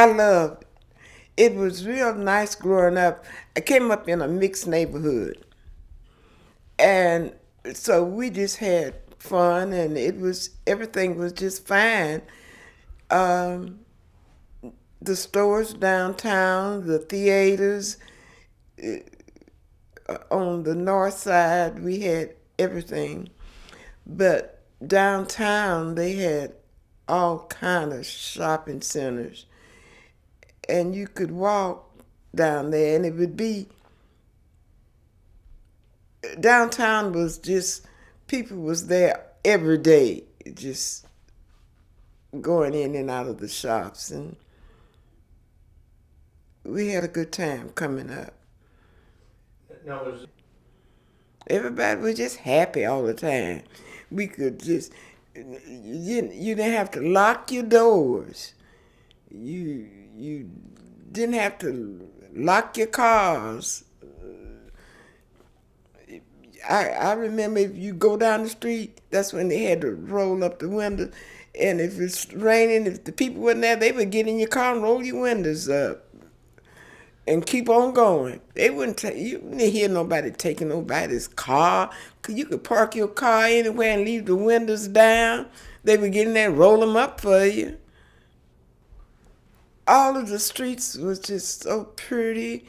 I loved it. It was real nice growing up. I came up in a mixed neighborhood, and so we just had fun, and everything was just fine. Um, the stores downtown, the theaters on the north side, we had everything. But downtown, they had all kind of shopping centers, and you could walk down there, and it would be downtown was just people was there every day, just going in and out of the shops, and we had a good time coming up. Now, was Everybody was just happy all the time. We could just you didn't have to lock your doors. You didn't have to lock your cars. I remember if you go down the street, that's when they had to roll up the windows. And if it's raining, if the people weren't there, they would get in your car and roll your windows up and keep on going. They wouldn't take you didn't hear nobody taking nobody's car. 'Cause you could park your car anywhere and leave the windows down. They would get in there and roll them up for you. All of the streets was just so pretty.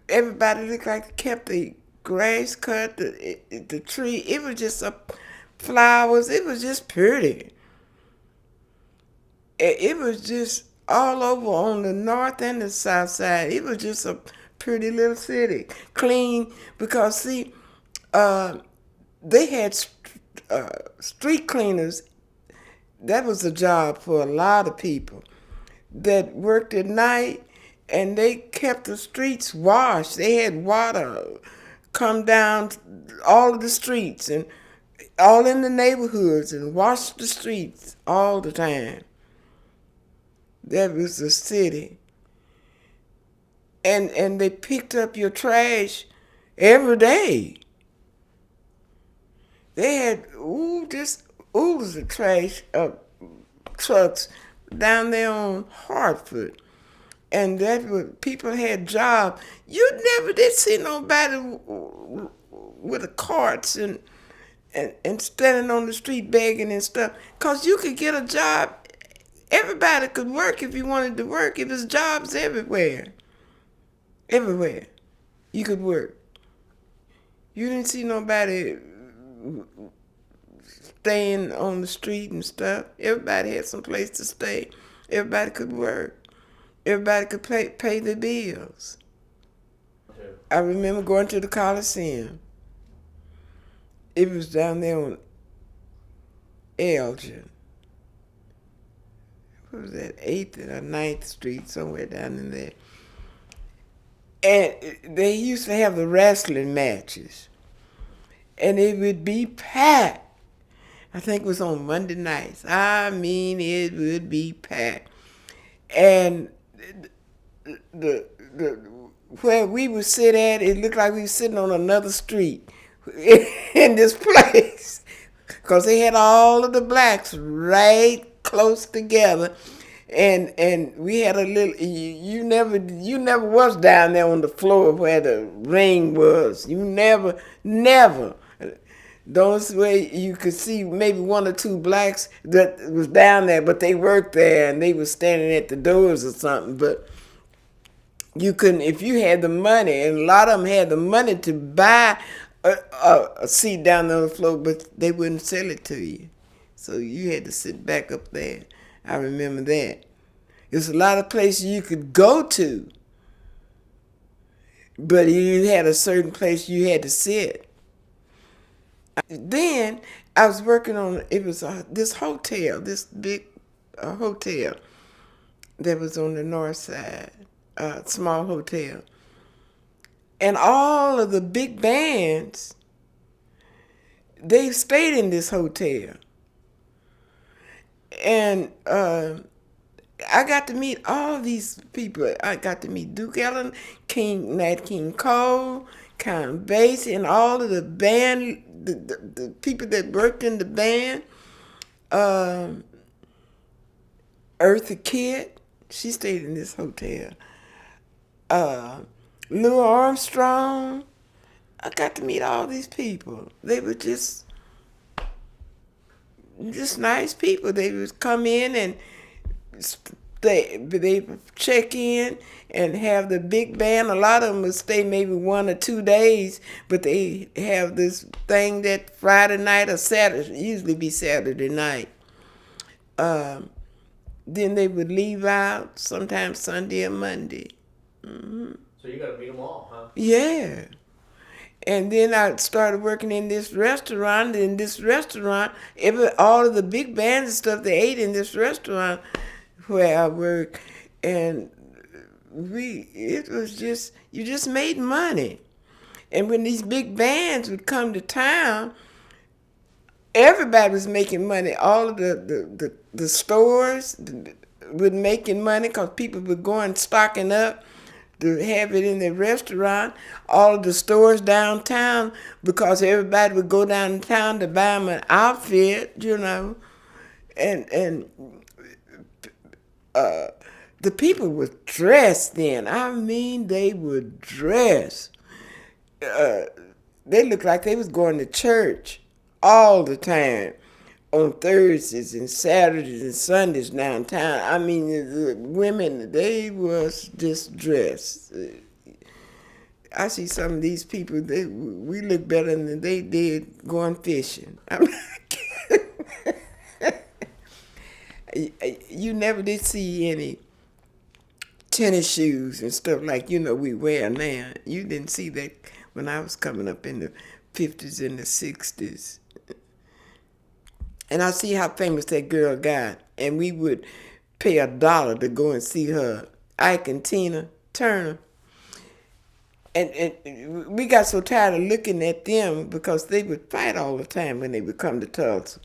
Everybody looked like they kept the grass cut, the tree. It was just flowers. It was just pretty. It was just all over on the north and the south side. It was just a pretty little city, clean. Because see, uh, they had street cleaners. That was a job for a lot of people that worked at night, and they kept the streets washed. They had water come down all of the streets and all in the neighborhoods and wash the streets all the time. That was the city. And they picked up your trash every day. They had just oodles of trash trucks down there on Hartford. And that was, people had jobs. You never did see nobody with the carts and standing on the street begging and stuff. 'Cause you could get a job. Everybody could work if you wanted to work. It was jobs everywhere. Everywhere. You could work. You didn't see nobody staying on the street and stuff. Everybody had some place to stay. Everybody could work. Everybody could pay their bills. I remember going to the Colisuem. It was down there on Elgin. What was that, 8th or 9th Street, somewhere down in there. And they used to have the wrestling matches. And it would be packed. I think it was on Monday nights. I mean, it would be packed. And the where we would sit at, it looked like we were sitting on another street in this place, because they had all of the blacks right close together, and we had a little. You never was down there on the floor where the ring was. You never. Those way you could see maybe one or two blacks that was down there, but they worked there and they were standing at the doors or something. But you couldn't, if you had the money, and a lot of them had the money to buy a seat down on the floor, but they wouldn't sell it to you. So you had to sit back up there. I remember that. There's a lot of places you could go to, but you had a certain place you had to sit. Then I was working on, it was this hotel, this big hotel that was on the north side, small hotel. And all of the big bands, they stayed in this hotel. And I got to meet all these people. I got to meet Duke Ellington, Nat King Cole, Count Basie, and all of the band, the people that worked in the band. Eartha Kitt, she stayed in this hotel. Uh, Lou Armstrong, I got to meet all these people. They were just nice people. They would come in and they check in and have the big band. A lot of them would stay maybe 1 or 2 days, but they have this thing that Friday night or Saturday, usually be Saturday night. Then they would leave out sometimes Sunday or Monday. So you got to meet them all, huh? Yeah. And then I started working in this restaurant. In this restaurant, all of the big bands and stuff, they ate in this restaurant where I work. And it was just, you just made money. And when these big bands would come to town, everybody was making money. All of the stores were making money because people were going stocking up to have it in their restaurant. All of the stores downtown, because everybody would go downtown to buy them an outfit, and the people were dressed then. I mean, they would dress. They looked like they was going to church all the time on Thursdays and Saturdays and Sundays downtown. I mean, the women, they was just dressed. I see some of these people, we look better than they did going fishing. I'm not kidding. You never did see any tennis shoes and stuff like, we wear now. You didn't see that when I was coming up in the 50s and the 60s. And I see how famous that girl got. And we would pay $1 to go and see her, Ike and Tina Turner. And we got so tired of looking at them because they would fight all the time when they would come to Tulsa.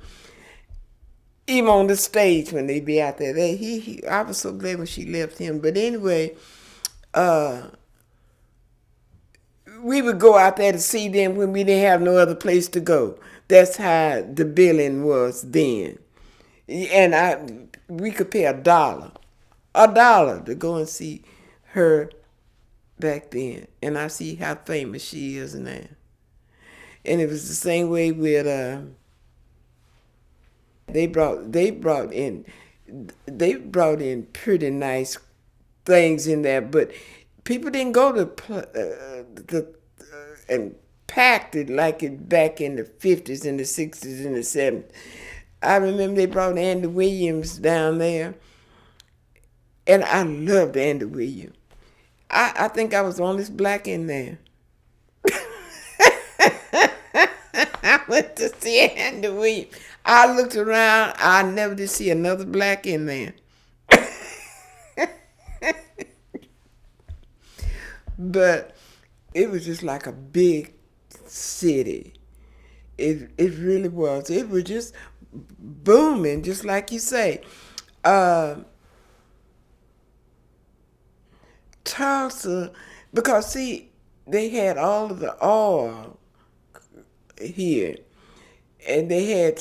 Even on the stage when they'd be out there. I was so glad when she left him. But anyway, we would go out there to see them when we didn't have no other place to go. That's how the billing was then. And we could pay $1 to go and see her back then. And I see how famous she is now. And it was the same way with they brought in pretty nice things in there, but people didn't go to and packed it like it back in the 50s and the 60s and the 70s. I remember they brought Andy Williams down there, and I loved Andy Williams. I think I was the only black in there. I went to see Andy Williams. I looked around, I never did see another black in there. But it was just like a big city. It really was. It was just booming, just like you say. Tulsa, because see, they had all of the oil here, and they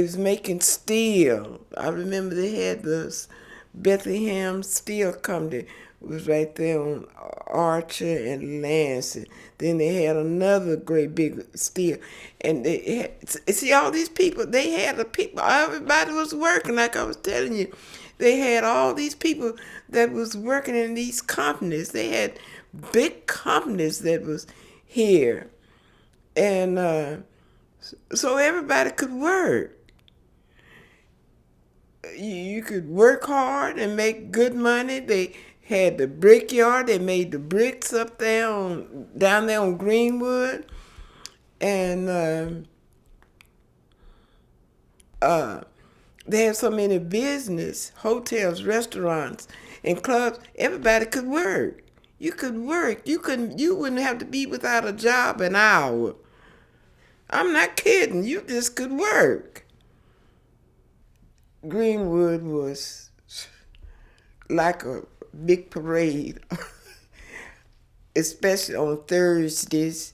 was making steel. I remember they had this Bethlehem Steel Company. It was right there on Archer and Lansing. Then they had another great big steel, and they had, see all these people. They had the people. Everybody was working, like I was telling you. They had all these people that was working in these companies. They had big companies that was here, and so everybody could work. You could work hard and make good money. They had the brickyard. They made the bricks up there down there on Greenwood, and they had so many business, hotels, restaurants, and clubs. Everybody could work. You could work. You wouldn't have to be without a job an hour. I'm not kidding. You just could work. Greenwood was like a big parade, especially on Thursdays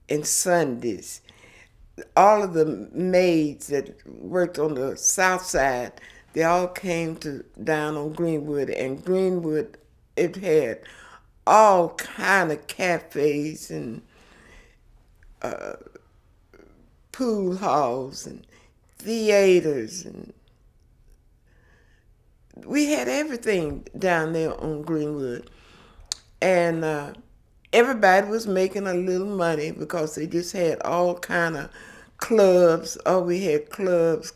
and Sundays. All of the maids that worked on the south side They all came to down on Greenwood, and Greenwood, it had all kind of cafes and pool halls and theaters, and we had everything down there on Greenwood. And everybody was making a little money because they just had all kind of clubs. Oh, we had clubs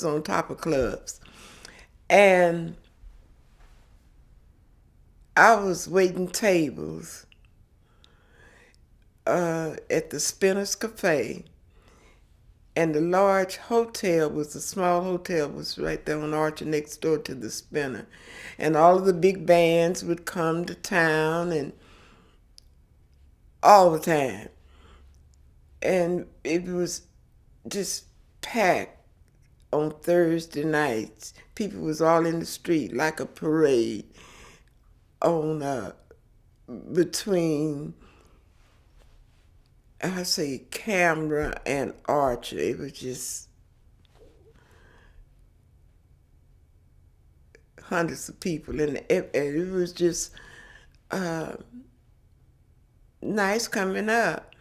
on top of clubs. And I was waiting tables at the Spinner's Cafe, and the large hotel was a small hotel, was right there on Archer next door to the Spinner. And all of the big bands would come to town and all the time. And it was just packed on Thursday nights. People was all in the street like a parade on between I say Canberra and Archer. It was just hundreds of people, and it was just nice coming up.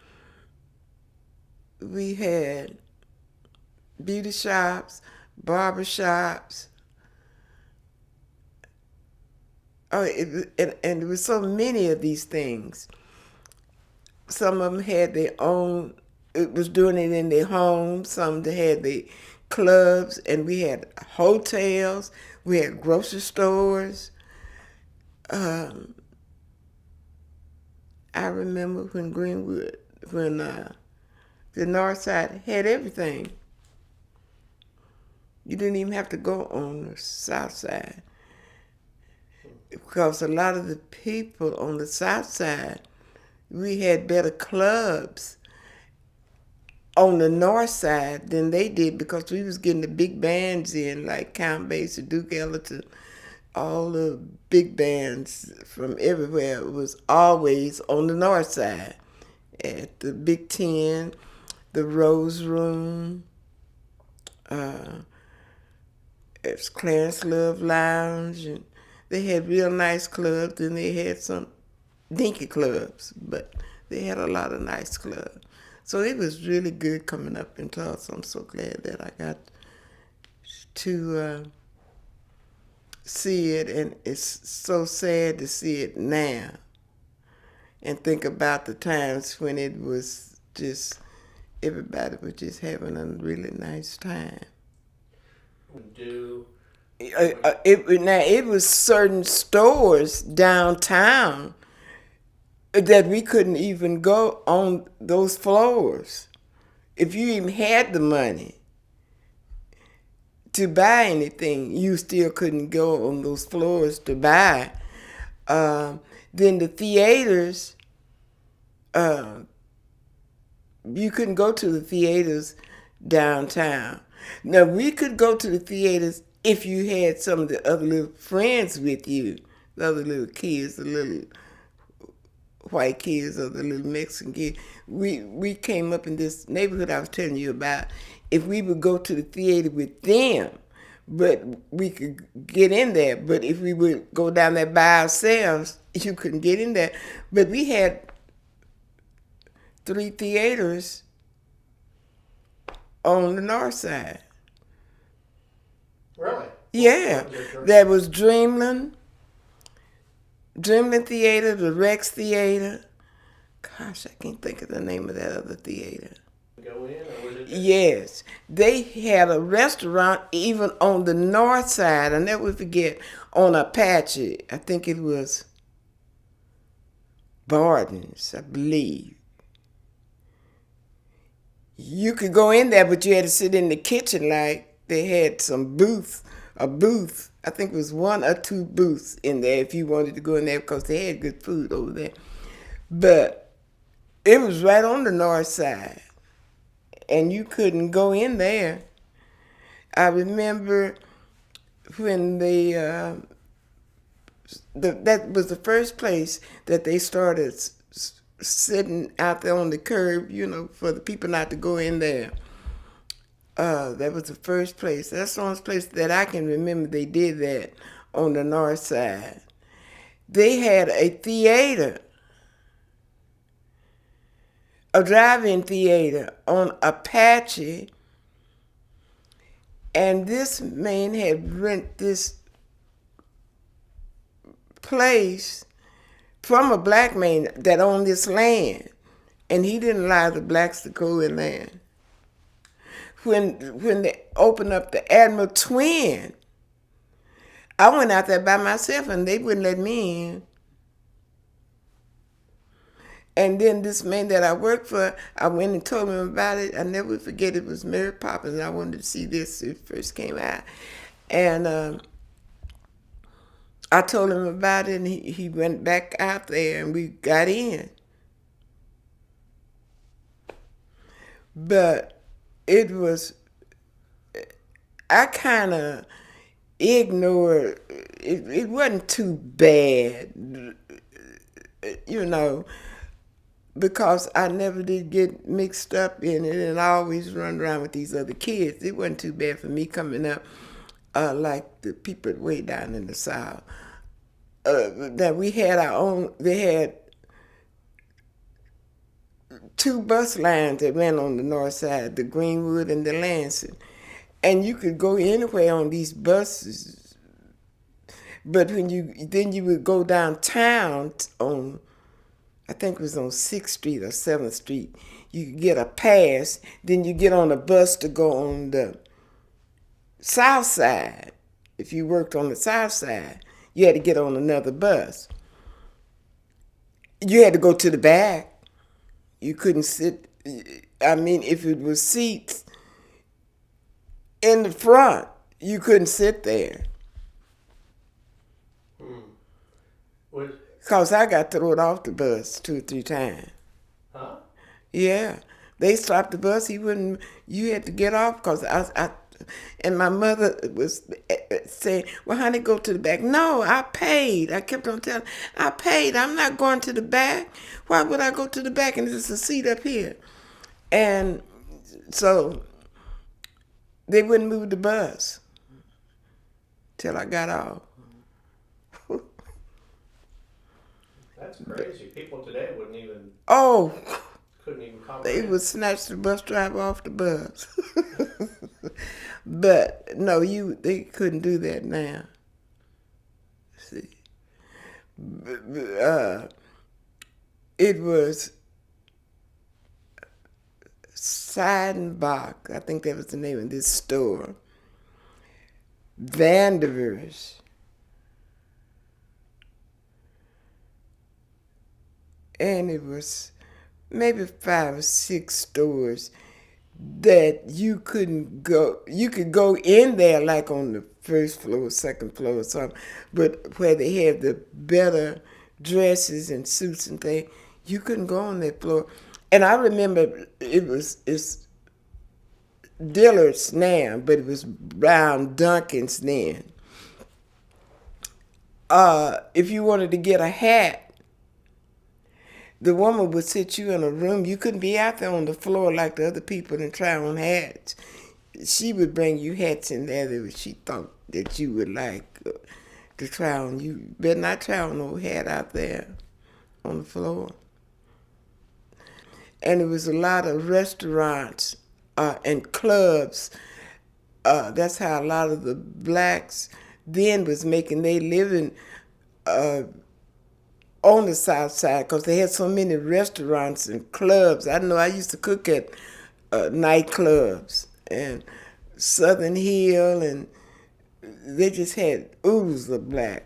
We had beauty shops, barber shops. And there were so many of these things. Some of them had their own, it was doing it in their homes. Some they had the clubs, and we had hotels. We had grocery stores. I remember when Greenwood, when the North Side had everything. You didn't even have to go on the South Side, because a lot of the people on the South Side, we had better clubs on the North Side than they did, because we was getting the big bands in, like Count Basie, Duke Ellington, all the big bands from everywhere. It was always on the North Side, at the Big Ten, the Rose Room, it's Clarence Love Lounge, and they had real nice clubs, and they had some dinky clubs, but they had a lot of nice clubs. So it was really good coming up in Tulsa. I'm so glad that I got to see it, and it's so sad to see it now and think about the times when it was just, everybody was just having a really nice time. It was certain stores downtown that we couldn't even go on those floors. If you even had the money to buy anything, you still couldn't go on those floors to buy. Then the theaters, you couldn't go to the theaters downtown. Now, we could go to the theaters if you had some of the other little friends with you, the other little kids, the little white kids or the little Mexican kids. We came up in this neighborhood I was telling you about. If we would go to the theater with them, but we could get in there. But if we would go down there by ourselves, you couldn't get in there. But we had 3 theaters on the North Side. Really? Yeah. There was Dreamland Theater, the Rex Theater. Gosh, I can't think of the name of that other theater. Go in, or was it just... Yes. They had a restaurant even on the North Side. I never forget, on Apache. I think it was Barton's, I believe. You could go in there, but you had to sit in the kitchen. Like, they had a booth. I think it was 1 or 2 booths in there if you wanted to go in there, because they had good food over there. But it was right on the North Side, and you couldn't go in there. I remember when that was the first place that they started sitting out there on the curb, for the people not to go in there. That was the first place. That's the only place that I can remember they did that on the north side. They had a theater, a drive-in theater on Apache, and this man had rented this place from a black man that owned this land, and he didn't allow the blacks to go in there. When they opened up the Admiral Twin, I went out there by myself and they wouldn't let me in. And then this man that I worked for, I went and told him about it. I never forget it was Mary Poppins. I wanted to see this when it first came out. And I told him about it and he went back out there and we got in. But it was, I kind of ignored, it wasn't too bad, because I never did get mixed up in it and I always run around with these other kids. It wasn't too bad for me coming up like the people way down in the South. That we had our own, they had 2 bus lines that went on the north side, the Greenwood and the Lansing. And you could go anywhere on these buses. But when you would go downtown on, I think it was on 6th Street or 7th Street, you could get a pass, then you get on a bus to go on the south side. If you worked on the south side, you had to get on another bus. You had to go to the back. You couldn't sit, I mean, if it was seats in the front, you couldn't sit there. Because I got thrown off the bus 2 or 3 times. Huh? Yeah. They stopped the bus. You had to get off because and my mother was saying, well, honey, go to the back. No, I paid. I kept on telling, I paid. I'm not going to the back. Why would I go to the back and there's a seat up here? And so they wouldn't move the bus till I got off. That's crazy. People today wouldn't even. Oh. Couldn't even comprehend. They would snatch the bus driver off the bus. But no, they couldn't do that now. See, it was Seidenbach, I think that was the name of this store. Vanderveers. And it was maybe 5 or 6 stores that you couldn't go. You could go in there like on the 1st floor, 2nd floor or something, but where they had the better dresses and suits and things, you couldn't go on that floor. And I remember it's Dillard's now, but it was Brown Duncan's then. If you wanted to get a hat, the woman would sit you in a room. You couldn't be out there on the floor like the other people and try on hats. She would bring you hats in there that she thought that you would like to try on. You better not try on no hat out there on the floor. And there was a lot of restaurants and clubs. That's how a lot of the blacks then was making their living on the south side, because they had so many restaurants and clubs. I know I used to cook at nightclubs and Southern Hill, and they just had oodles of black.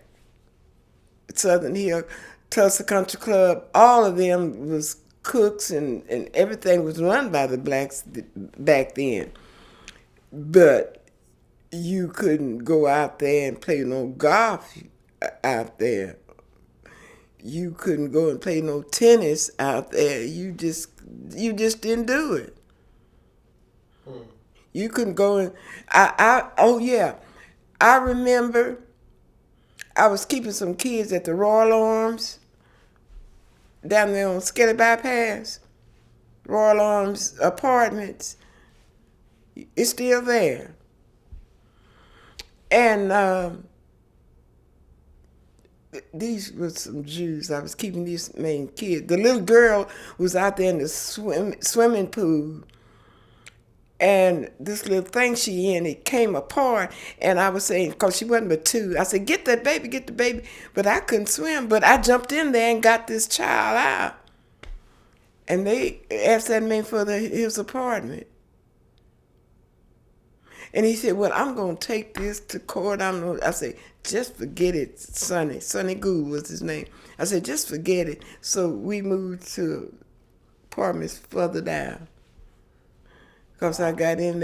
Southern Hill, Tulsa Country Club, all of them was cooks, and everything was run by the blacks back then. But you couldn't go out there and play no golf out there. You couldn't go and play no tennis out there. You just didn't do it. You couldn't go and I remember I was keeping some kids at the Royal Arms down there on Skelly Bypass, Royal Arms Apartments. It's still there. And these were some Jews. I was keeping these main kids. The little girl was out there in the swimming pool. And this little thing she in, it came apart. And I was saying, because she wasn't but 2, I said, get that baby, get the baby. But I couldn't swim. But I jumped in there and got this child out. And they asked that man for his apartment. And he said, well, I'm going to take this to court. I said, just forget it, Sonny. Sonny Gould was his name. I said, just forget it. So we moved to apartments further down. Because I got in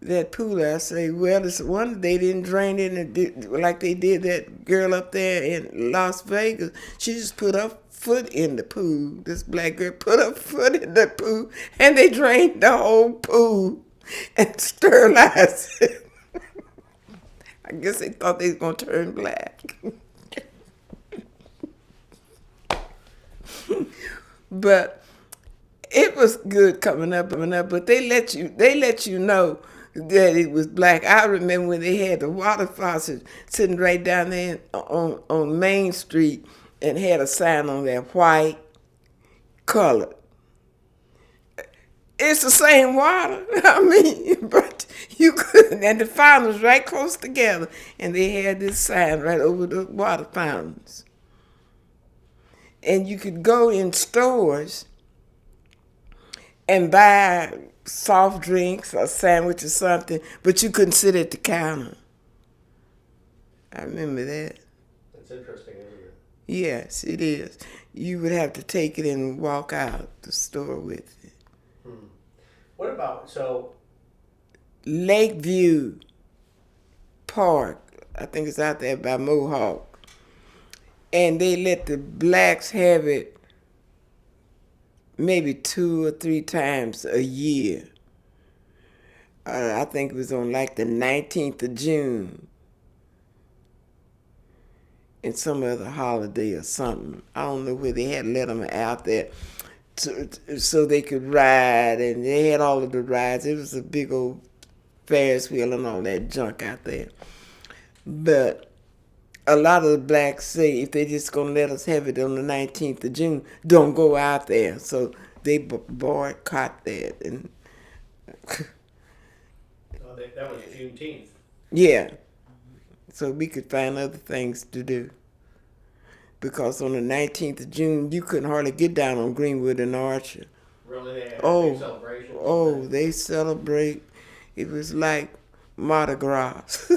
that pool. I say, well, it's one they didn't drain it like they did that girl up there in Las Vegas. She just put her foot in the pool. This black girl put her foot in the pool, and they drained the whole pool and sterilized it. I guess they thought they was going to turn black. But it was good coming up, but they let you know that it was black. I remember when they had the water faucet sitting right down there on Main Street and had a sign on there, white, colored. It's the same water. I mean, but you couldn't, and the fountain was right close together, and they had this sign right over the water fountains. And you could go in stores and buy soft drinks or sandwich or something, but you couldn't sit at the counter. I remember that. That's interesting, isn't it? Yes, it is. You would have to take it and walk out the store with it. What about, so... Lakeview Park, I think it's out there by Mohawk. And they let the blacks have it maybe 2 or 3 times a year. I think it was on like the 19th of June. And some other holiday or something. I don't know where they had let them out there so they could ride. And they had all of the rides. It was a big old Ferris wheel and all that junk out there. But a lot of the blacks say if they just going to let us have it on the 19th of June, don't go out there. So they boycott that. And that was Juneteenth. Yeah. So we could find other things to do. Because on the 19th of June, you couldn't hardly get down on Greenwood and Archer. Really? They had big celebrations? Oh, they celebrate. It was like Mardi Gras.